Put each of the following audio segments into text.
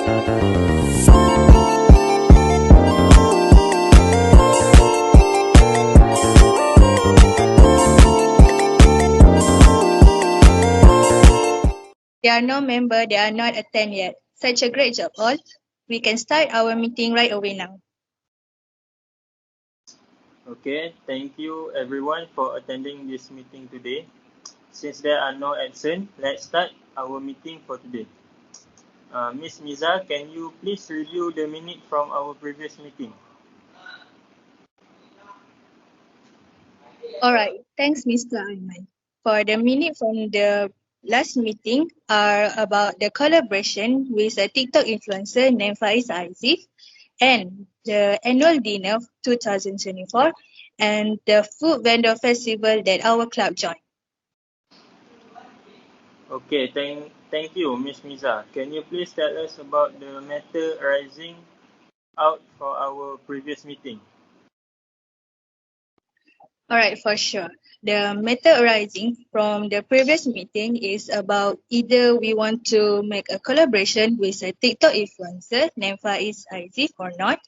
There are no members that are not attend yet. Such a great job all. We can start our meeting right away now. Okay, thank you everyone for attending this meeting today. Since there are no absent, let's start our meeting for today. Ms. MIZA, can you please review the minute from our previous meeting? Alright, thanks Mr. AIMAN. For the minute from the last meeting are about the collaboration with a TikTok influencer named Faiz Aziz and the annual dinner 2024 and the food vendor festival that our club joined. Okay, thank you, Ms. MIZA. Can you please tell us about the matter arising out for our previous meeting? Alright, for sure. The matter arising from the previous meeting is about either we want to make a collaboration with a TikTok influencer named Faiz Aziz or not,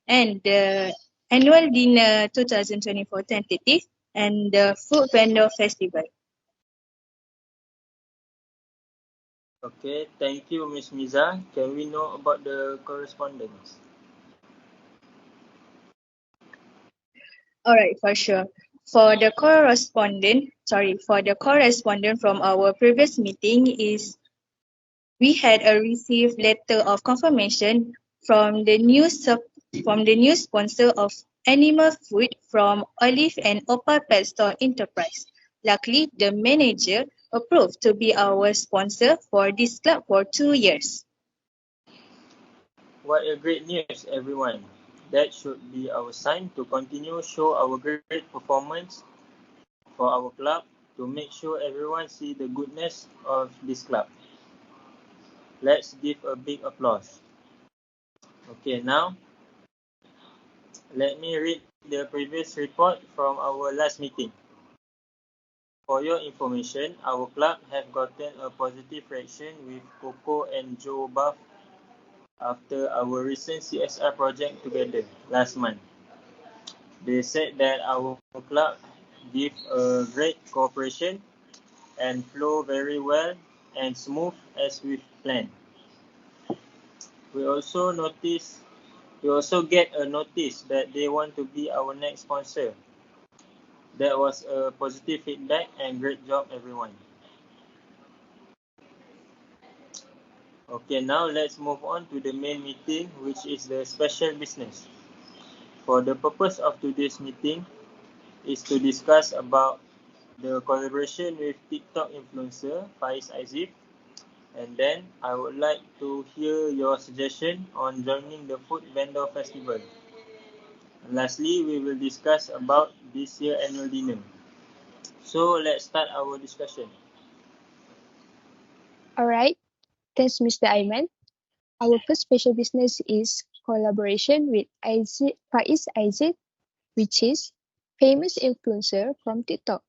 and the annual dinner 2024 tentative and the food vendor festival. Okay, thank you, Ms. MIZA. Can we know about the correspondence? Alright, for sure. For the correspondent from our previous meeting is we had a received letter of confirmation from the new sponsor of animal food from Olive and Opal Pet Store Enterprise. Luckily, the manager approved to be our sponsor for this club for 2 years. What a great news, everyone. That should be our sign to continue show our great performance for our club to make sure everyone see the goodness of this club. Let's give a big applause. Okay, now let me read the previous report from our last meeting. For your information, our club have gotten a positive reaction with Coco and Joe Buff after our recent CSR project together last month. They said that our club give a great cooperation and flow very well and smooth as we've planned. We also get a notice that they want to be our next sponsor. That was a positive feedback and great job everyone. Okay, now let's move on to the main meeting, which is the special business. For the purpose of today's meeting is to discuss about the collaboration with TikTok influencer Faiz Aziz, and then I would like to hear your suggestion on joining the food vendor festival. And lastly, we will discuss about this year annual dinner. So let's start our discussion. Alright, thanks Mr. Aiman. Our first special business is collaboration with Faiz Aziz, which is famous influencer from TikTok.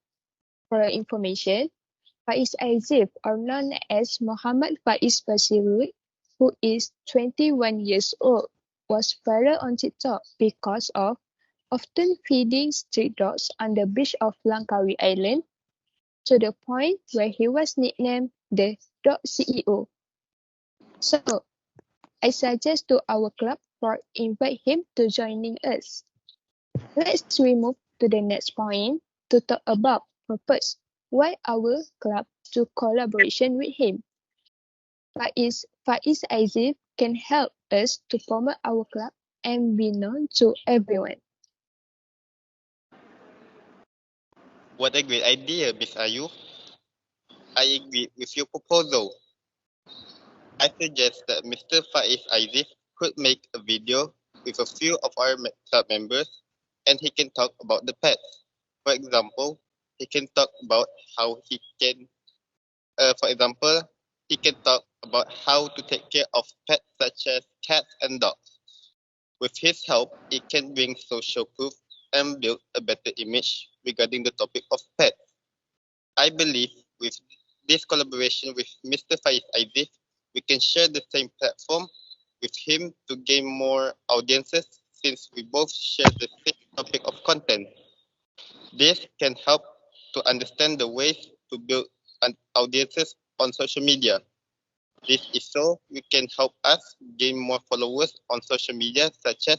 For your information, Faiz Aziz, or known as Muhammad Faiz Basirul, who is 21 years old, was viral on TikTok because of often feeding street dogs on the beach of Langkawi Island, to the point where he was nicknamed the Dog CEO. So, I suggest to our club for invite him to joining us. Let's move to the next point to talk about purpose. Why our club to collaboration with him? Faiz Aziz can help us to promote our club and be known to everyone. What a great idea, Miss Ayu. I agree with your proposal. I suggest that Mr. Faiz Aziz could make a video with a few of our club members and he can talk about the pets. For example, he can talk about how he can, talk about how to take care of pets such as cats and dogs. With his help, it can bring social proof and build a better image regarding the topic of pets. I believe with this collaboration with Mr. Faiz Aziz, we can share the same platform with him to gain more audiences since we both share the same topic of content. This can help to understand the ways to build audiences on social media. This is so we can help us gain more followers on social media such as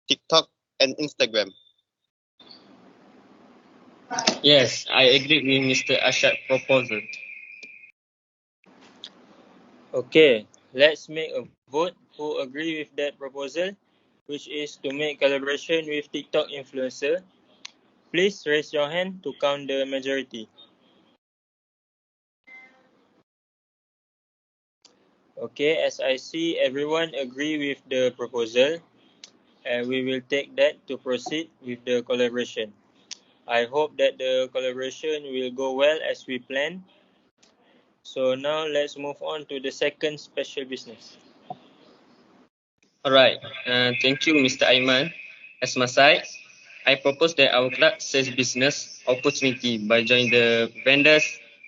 TikTok and Instagram. Yes, I agree with Mr. Arsyad's proposal. Okay, let's make a vote who agree with that proposal, which is to make collaboration with TikTok influencer. Please raise your hand to count the majority. Okay, as I see, everyone agree with the proposal, and we will take that to proceed with the collaboration. I hope that the collaboration will go well as we planned. So now let's move on to the second special business. Alright, thank you, Mr. AIMAN. As my side, I propose that our club says business opportunity by joining the vendors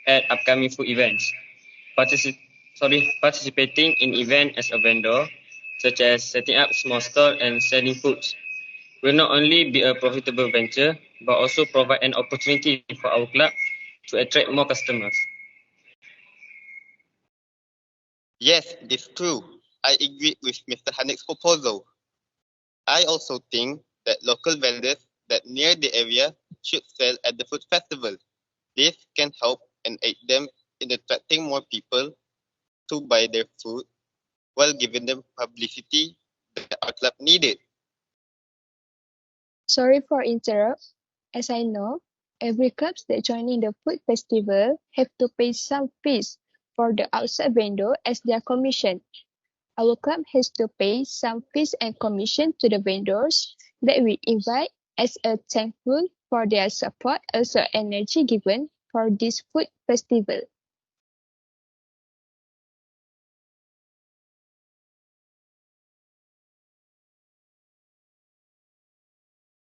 at upcoming food events. Participating in event as a vendor, such as setting up small store and selling foods, will not only be a profitable venture, but also provide an opportunity for our club to attract more customers. Yes, it's true. I agree with Mr. HANIQ's proposal. I also think that local vendors that near the area should sell at the food festival. This can help and aid them in attracting more people to buy their food while giving them publicity that our club needed. Sorry for interrupt. As I know, every club that joining the food festival have to pay some fees for the outside vendor as their commission. Our club has to pay some fees and commission to the vendors that we invite as a thankful for their support, also energy given for this food festival.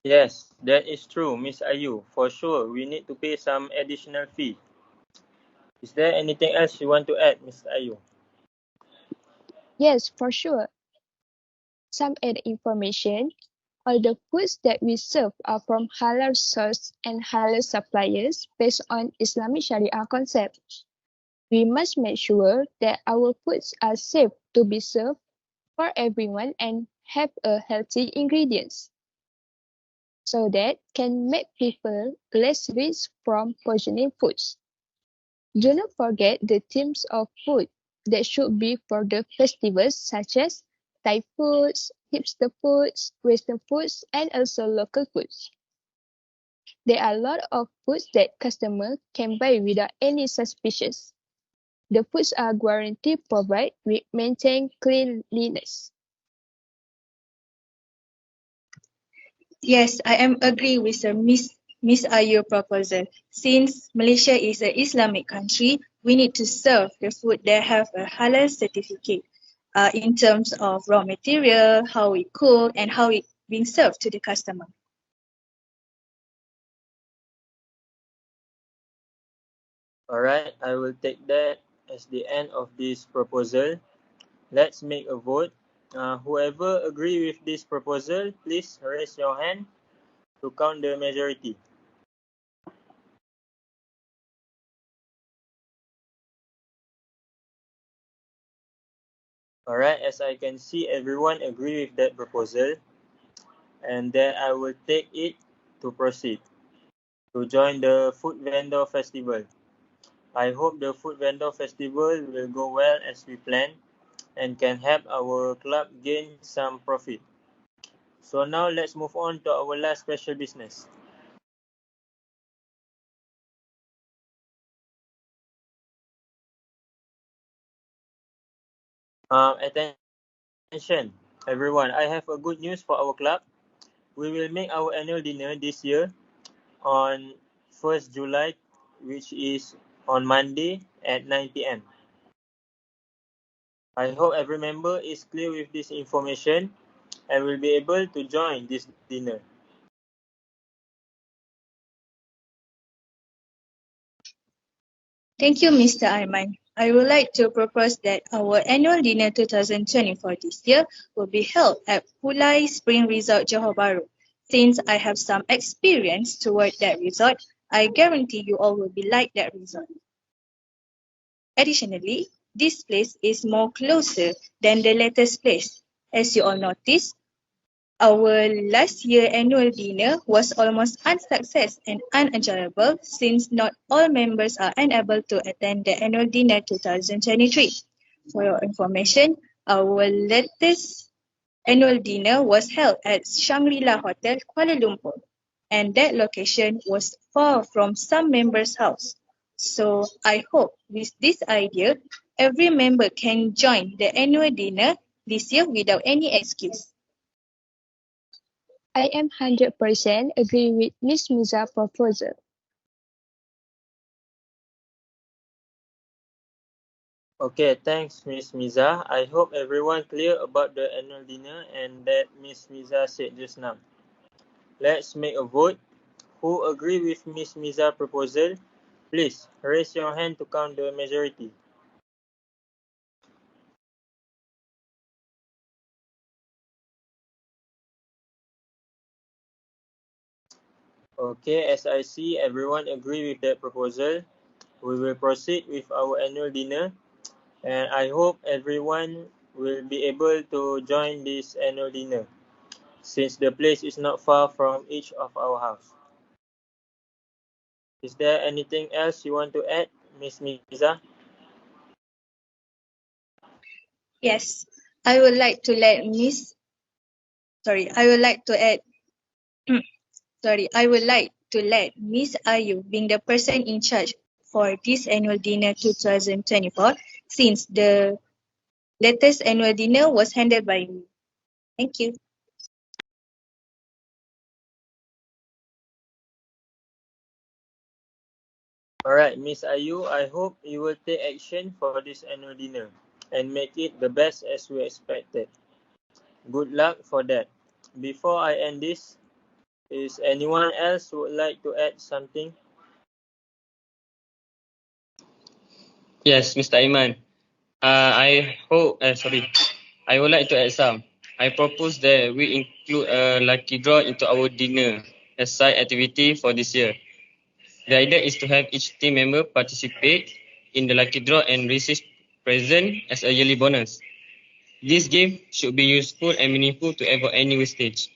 Yes, that is true, Miss Ayu. For sure, we need to pay some additional fee. Is there anything else you want to add, Miss Ayu? Yes, for sure. Some added information. All the foods that we serve are from halal source and halal suppliers based on Islamic Sharia concept. We must make sure that our foods are safe to be served for everyone and have a healthy ingredients, so that can make people less risk from poisoning foods. Do not forget the themes of food that should be for the festivals such as Thai foods, hipster foods, Western foods, and also local foods. There are a lot of foods that customers can buy without any suspicions. The foods are guaranteed provide with maintain cleanliness. Yes, I am agree with the Miss Ayu proposal. Since Malaysia is an Islamic country, we need to serve the food that have a halal certificate in terms of raw material, how we cook, and how it being served to the customer. Alright, I will take that as the end of this proposal. Let's make a vote. Whoever agree with this proposal, please raise your hand to count the majority. Alright, as I can see, everyone agree with that proposal, and then I will take it to proceed to join the food vendor festival. I hope the food vendor festival will go well as we planned and can help our club gain some profit. So now let's move on to our last special business. Attention everyone, I have a good news for our club. We will make our annual dinner this year on 1st July, which is on Monday at 9 p.m. I hope every member is clear with this information and will be able to join this dinner. Thank you, Mr. Aiman. I would like to propose that our annual dinner 2024 this year will be held at Pulai Spring Resort, Johor Bahru. Since I have some experience toward that resort, I guarantee you all will be like that resort. Additionally, this place is more closer than the latest place. As you all noticed, our last year annual dinner was almost unsuccess and unenjoyable since not all members are unable to attend the annual dinner 2023. For your information, our latest annual dinner was held at Shangri-La Hotel, Kuala Lumpur, and that location was far from some members' house. So I hope with this idea, every member can join the annual dinner this year without any excuse. I am 100% agree with Ms. MIZA's proposal. Okay, thanks Miss MIZA. I hope everyone clear about the annual dinner and that Miss MIZA said just now. Let's make a vote. Who agree with Miss MIZA's proposal? Please raise your hand to count the majority. Okay, as I see everyone agree with that proposal, we will proceed with our annual dinner, and I hope everyone will be able to join this annual dinner since the place is not far from each of our house. Is there anything else you want to add, Miss MIZA? Yes, I would like to let I would like to add, I would like to let Miss Ayu being the person in charge for this annual dinner 2024 since the latest annual dinner was handled by me. Thank you. Alright, Miss Ayu, I hope you will take action for this annual dinner and make it the best as we expected. Good luck for that. Before I end this, is anyone else would like to add something? Yes, Mr. AIMAN. I would like to add some. I propose that we include a lucky draw into our dinner as side activity for this year. The idea is to have each team member participate in the lucky draw and receive present as a yearly bonus. This game should be useful and meaningful to avoid any wastage.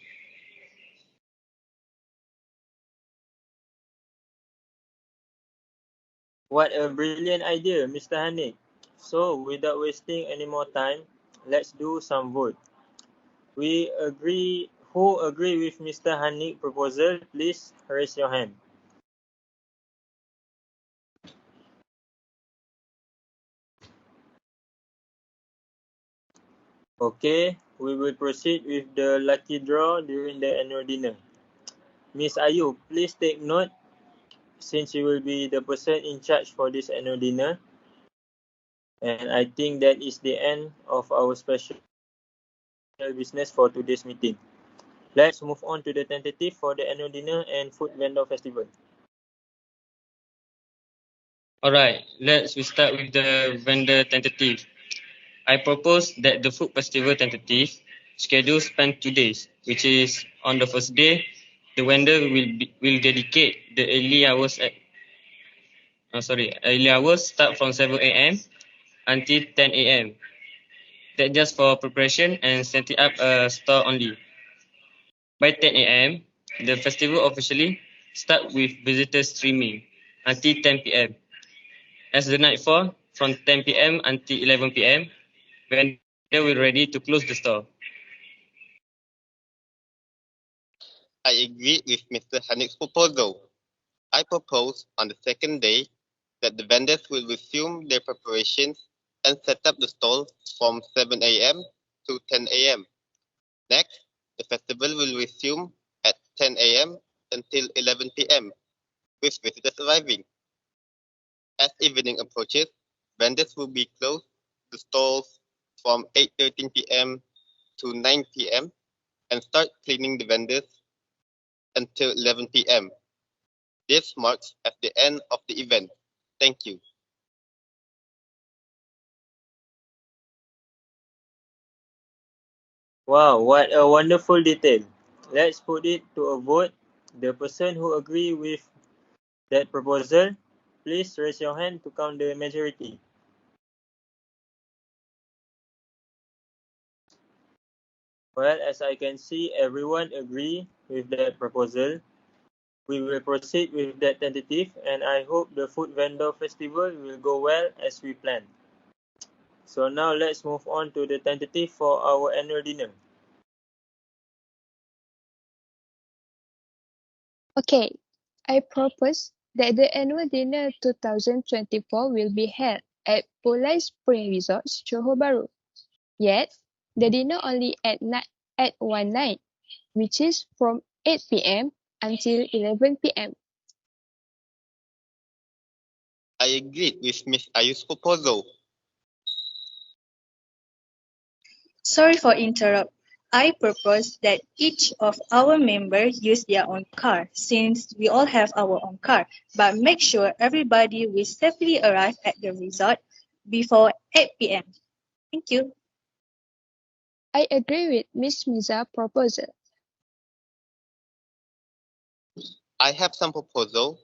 What a brilliant idea, Mr. HANIQ. So, without wasting any more time, let's do some vote. Who agree with Mr. HANIQ's proposal? Please raise your hand. Okay, we will proceed with the lucky draw during the annual dinner. Miss Ayu, please take note since you will be the person in charge for this annual dinner. And I think that is the end of our special business for today's meeting. Let's move on to the tentative for the annual dinner and food vendor festival. Alright, we start with the vendor tentative. I propose that the food festival tentative schedule spend 2 days, which is on the first day, the vendor will dedicate the early hours start from 7 a.m. until 10 a.m. That just for preparation and setting up a store only. By 10 a.m., the festival officially start with visitor streaming until 10 p.m. As the night fall, from 10 p.m. until 11 p.m., vendor will ready to close the store. I agree with Mr. HANIQ's proposal. I propose on the second day that the vendors will resume their preparations and set up the stall from 7 a.m. to 10 a.m. Next, the festival will resume at 10 a.m. until 11 p.m. with visitors arriving. As evening approaches, vendors will be closed to stalls from 8:13 p.m. to 9 p.m. and start cleaning the vendors until 11 p.m. This marks as the end of the event. Thank you. Wow, what a wonderful detail. Let's put it to a vote. The person who agree with that proposal, please raise your hand to count the majority. Well, as I can see, everyone agree with that proposal. We will proceed with that tentative, and I hope the food vendor festival will go well as we planned. So now let's move on to the tentative for our annual dinner. Okay, I propose that the annual dinner 2024 will be held at Polai Spring Resorts, Johor Bahru. Yet, the dinner only at one night, which is from 8 p.m. until 11 p.m. I agree with Ms. Ayu's proposal. Sorry for interrupt. I propose that each of our members use their own car since we all have our own car, but make sure everybody will safely arrive at the resort before 8 p.m. Thank you. I agree with Ms. MIZA's proposal. I have some proposal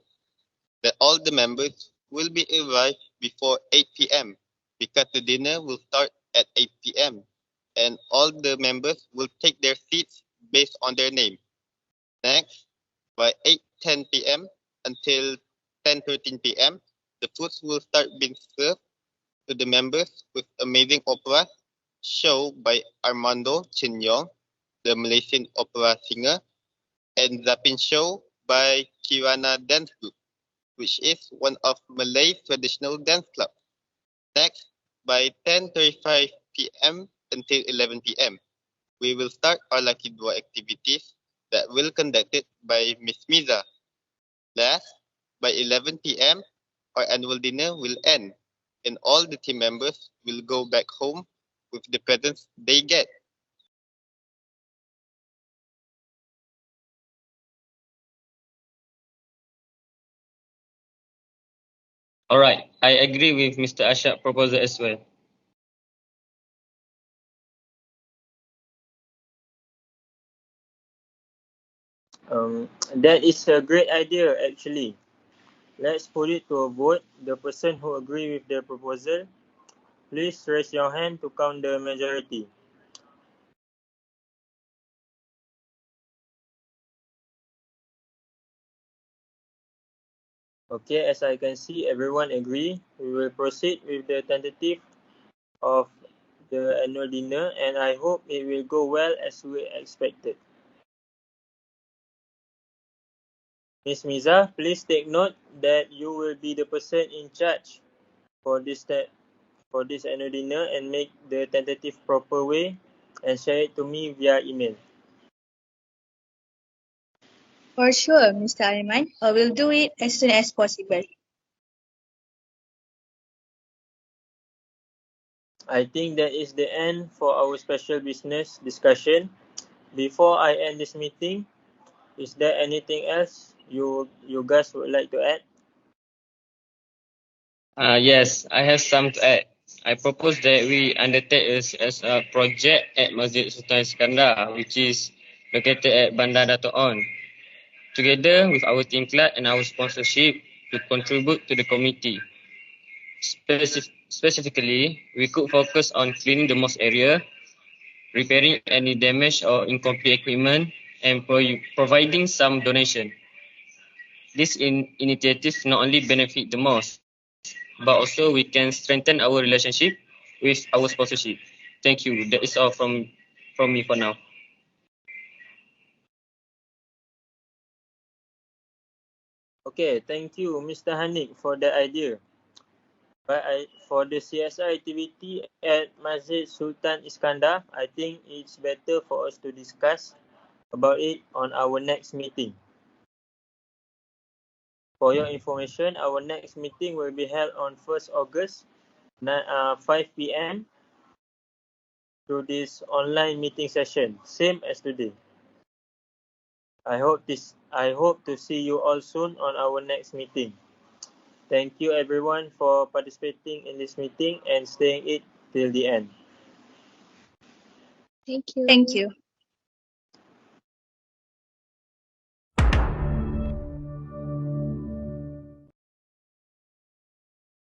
that all the members will be arrived before 8 p.m. because the dinner will start at 8 p.m. and all the members will take their seats based on their name. Next, by 8:10 p.m. until 10:13 p.m., the foods will start being served to the members with amazing opera show by Armando Chinyong, the Malaysian opera singer, and Zapin show by Kirana Dance Group, which is one of Malay's traditional dance clubs. Next, by 10:35 p.m. until 11 p.m., we will start our lucky draw activities that will conducted by Ms. Miza. Last, by 11 p.m., our annual dinner will end, and all the team members will go back home with the presents they get. Alright, I agree with Mr. Arsyad's proposal as well. That is a great idea actually. Let's put it to a vote. The person who agree with the proposal, please raise your hand to count the majority. Okay, as I can see, everyone agree. We will proceed with the tentative of the annual dinner, and I hope it will go well as we expected. Ms. Miza, please take note that you will be the person in charge for this annual dinner and make the tentative proper way and share it to me via email. For sure, Mr. AIMAN. I will do it as soon as possible. I think that is the end for our special business discussion. Before I end this meeting, is there anything else you guys would like to add? Yes, I have some to add. I propose that we undertake as a project at Masjid Sultan Iskandar, which is located at Bandar Dato' On, together with our team club and our sponsorship to contribute to the community. Specifically, we could focus on cleaning the mosque area, repairing any damaged or incomplete equipment, and providing some donation. This initiative not only benefit the mosque, but also we can strengthen our relationship with our sponsorship. Thank you. That is all from me for now. Okay, thank you, Mr. HANIQ, for the idea. But for the CSR activity at Masjid Sultan Iskandar, I think it's better for us to discuss about it on our next meeting. For your information, our next meeting will be held on 1st August, 5 p.m. through this online meeting session, same as today. I hope to see you all soon on our next meeting. Thank you everyone for participating in this meeting and staying it till the end. Thank you. Thank you.